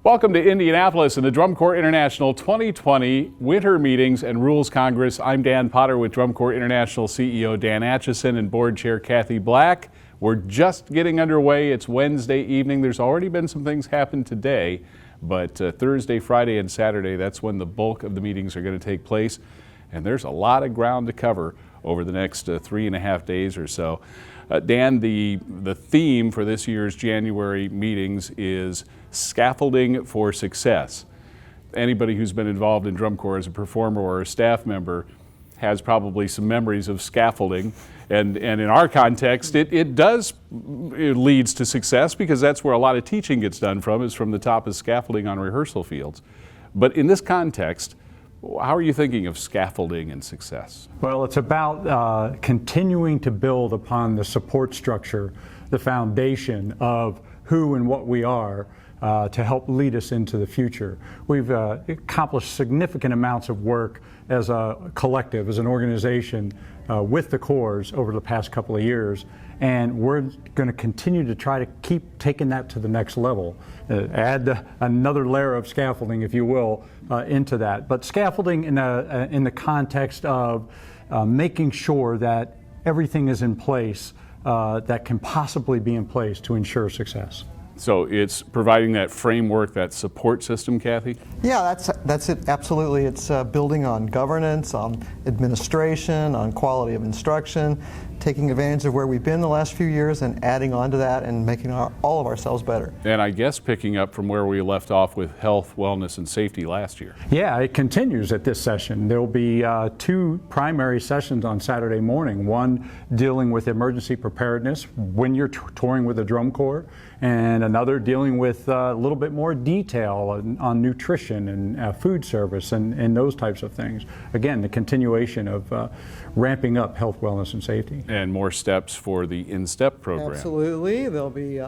Welcome to Indianapolis and the Drum Corps International 2020 Winter Meetings and Rules Congress. I'm Dan Potter with Drum Corps International CEO Dan Acheson and Board Chair Kathy Black. We're just getting underway. It's Wednesday evening. There's already been some things happen today, but Thursday, Friday, and Saturday, that's when the bulk of the meetings are going to take place. And there's a lot of ground to cover over the next 3.5 days or so. Dan, the theme for this year's January meetings is scaffolding for success. Anybody who's been involved in Drum Corps as a performer or a staff member has probably some memories of scaffolding. And in our context, it leads to success because that's where a lot of teaching gets done from, is from the top of scaffolding on rehearsal fields. But in this context, how are you thinking of scaffolding and success? Well, it's about continuing to build upon the support structure, the foundation of who and what we are to help lead us into the future. We've accomplished significant amounts of work as a collective, as an organization with the Corps over the past couple of years. And we're going to continue to try to keep taking that to the next level. Add another layer of scaffolding, if you will, into that. But scaffolding in the context of making sure that everything is in place that can possibly be in place to ensure success. So it's providing that framework, that support system, Kathy? Yeah, that's it, absolutely. It's building on governance, on administration, on quality of instruction, taking advantage of where we've been the last few years and adding on to that and making all of ourselves better. And I guess picking up from where we left off with health, wellness, and safety last year. Yeah, it continues at this session. There will be two primary sessions on Saturday morning. One dealing with emergency preparedness when you're touring with the Drum Corps, and another dealing with a little bit more detail on nutrition and food service and those types of things. Again, the continuation of ramping up health, wellness, and safety. And more steps for the In-Step program. Absolutely. There'll be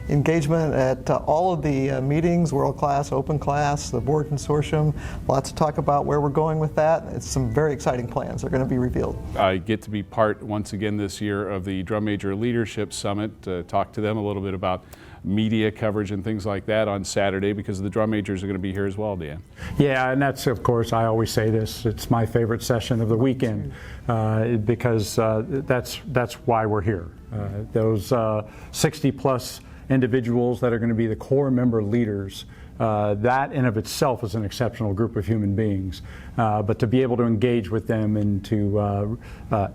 engagement at all of the meetings, world class, open class, the board consortium. Lots to talk about where we're going with that. It's some very exciting plans that are going to be revealed. I get to be part once again this year of the Drum Major Leadership Summit. Talk to them a little bit about media coverage and things like that on Saturday, because the drum majors are going to be here as well, Dan. Yeah, and that's, of course, I always say this, it's my favorite session of the weekend because that's why we're here. Those 60 plus individuals that are going to be the Corps member leaders, that in of itself is an exceptional group of human beings. But to be able to engage with them and to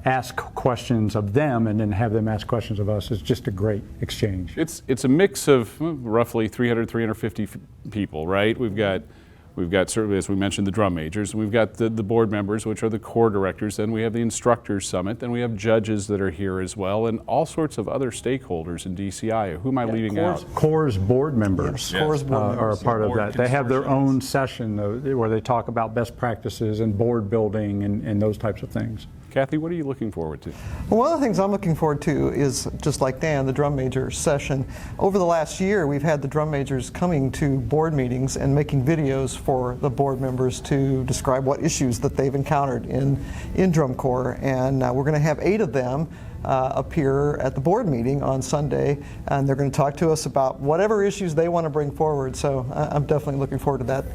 ask questions of them and then have them ask questions of us is just a great exchange. It's a mix of roughly 350 people, right? We've got certainly, as we mentioned, the drum majors, and we've got the board members, which are the Corps directors, then we have the Instructors Summit, then we have judges that are here as well, and all sorts of other stakeholders in DCI. Who am I leaving out? Corps board members, yes. Corps board members are a part of that. They have their own session where they talk about best practices and board building and those types of things. Kathy, what are you looking forward to? Well, one of the things I'm looking forward to is, just like Dan, the drum major session. Over the last year, we've had the drum majors coming to board meetings and making videos for the board members to describe what issues that they've encountered in Drum Corps. And we're going to have 8 of them appear at the board meeting on Sunday, and they're going to talk to us about whatever issues they want to bring forward. So I'm definitely looking forward to that.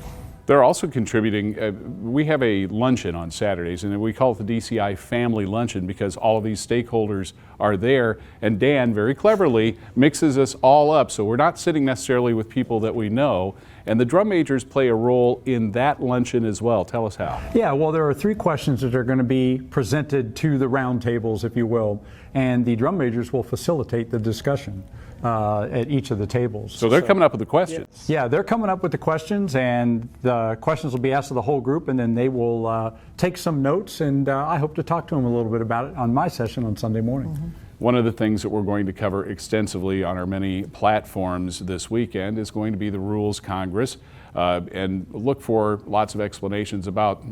They're also contributing. We have a luncheon on Saturdays, and we call it the DCI Family Luncheon because all of these stakeholders are there, and Dan very cleverly mixes us all up, so we're not sitting necessarily with people that we know, and the drum majors play a role in that luncheon as well. Tell us how. Yeah, well, there are 3 questions that are going to be presented to the roundtables, if you will, and the drum majors will facilitate the discussion at each of the tables. So they're coming up with the questions. Yes. Yeah, they're coming up with the questions, and the questions will be asked of the whole group, and then they will take some notes, and I hope to talk to them a little bit about it on my session on Sunday morning. Mm-hmm. One of the things that we're going to cover extensively on our many platforms this weekend is going to be the Rules Congress, and look for lots of explanations about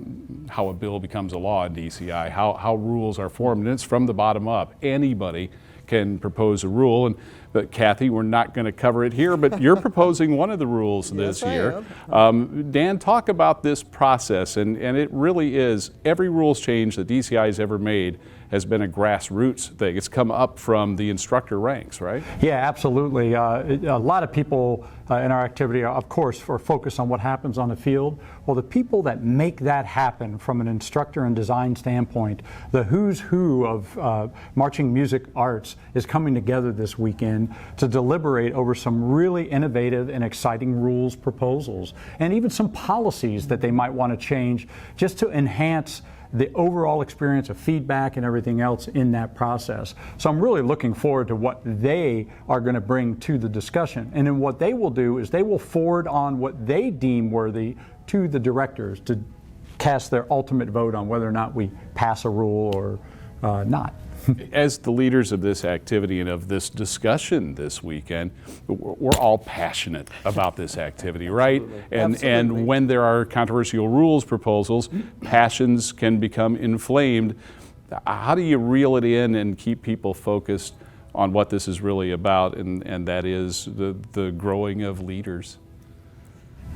how a bill becomes a law in DCI, how rules are formed, and it's from the bottom up. Anybody can propose a rule, but Kathy, we're not going to cover it here, but you're proposing one of the rules this year. Dan, talk about this process, and it really is, every rules change that DCI has ever made has been a grassroots thing. It's come up from the instructor ranks, right? Yeah, absolutely. A lot of people in our activity, of course, are focused on what happens on the field. Well, the people that make that happen from an instructor and design standpoint, the who's who of marching music arts is coming together this weekend to deliberate over some really innovative and exciting rules proposals, and even some policies that they might want to change just to enhance the overall experience of feedback and everything else in that process. So I'm really looking forward to what they are going to bring to the discussion. And then what they will do is they will forward on what they deem worthy to the directors to cast their ultimate vote on whether or not we pass a rule or not. As the leaders of this activity and of this discussion this weekend, we're all passionate about this activity, right? And when there are controversial rules proposals, passions can become inflamed. How do you reel it in and keep people focused on what this is really about, and that is the growing of leaders?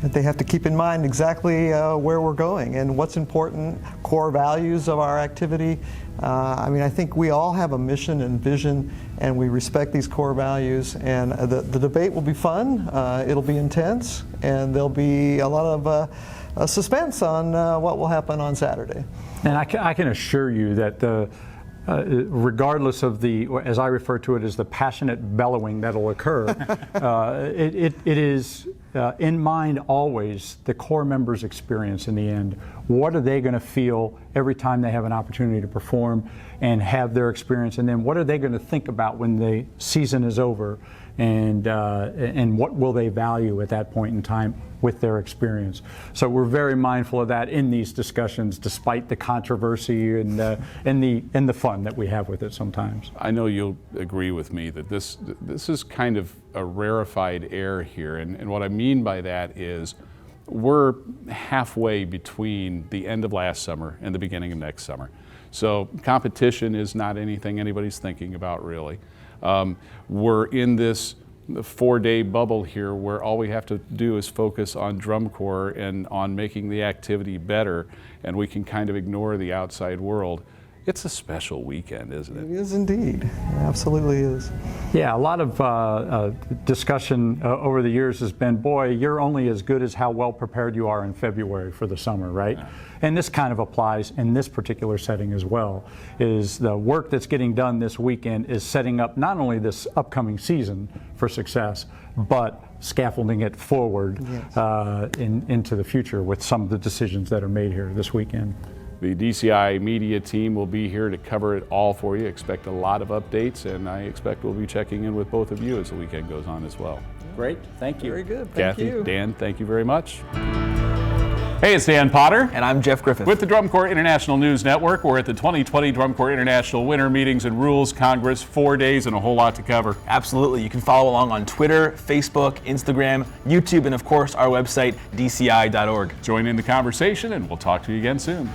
They have to keep in mind exactly where we're going and what's important, core values of our activity. I mean, I think we all have a mission and vision, and we respect these core values. And the debate will be fun, it'll be intense, and there'll be a lot of suspense on what will happen on Saturday. And I can assure you that regardless of as I refer to it as the passionate bellowing that'll occur, it is in mind always the core members' experience in the end. What are they going to feel every time they have an opportunity to perform and have their experience? And then what are they going to think about when the season is over? And what will they value at that point in time with their experience? So we're very mindful of that in these discussions, despite the controversy and the fun that we have with it sometimes. I know you'll agree with me that this is kind of a rarefied air here, and what I mean by that is we're halfway between the end of last summer and the beginning of next summer. So competition is not anything anybody's thinking about really. We're in this 4-day bubble here where all we have to do is focus on drum corps and on making the activity better, and we can kind of ignore the outside world. It's a special weekend, isn't it? It is indeed. It absolutely is. Yeah, a lot of discussion over the years has been, boy, you're only as good as how well prepared you are in February for the summer, right? Yeah. And this kind of applies in this particular setting as well, is the work that's getting done this weekend is setting up not only this upcoming season for success, but scaffolding it forward into the future with some of the decisions that are made here this weekend. The DCI media team will be here to cover it all for you. Expect a lot of updates, and I expect we'll be checking in with both of you as the weekend goes on as well. Great, thank you. Very good, thank you. Kathy, Dan, thank you very much. Hey, it's Dan Potter. And I'm Jeff Griffith. With the Drum Corps International News Network, we're at the 2020 Drum Corps International Winter Meetings and Rules Congress, 4 days and a whole lot to cover. Absolutely. You can follow along on Twitter, Facebook, Instagram, YouTube, and of course our website, dci.org. Join in the conversation, and we'll talk to you again soon.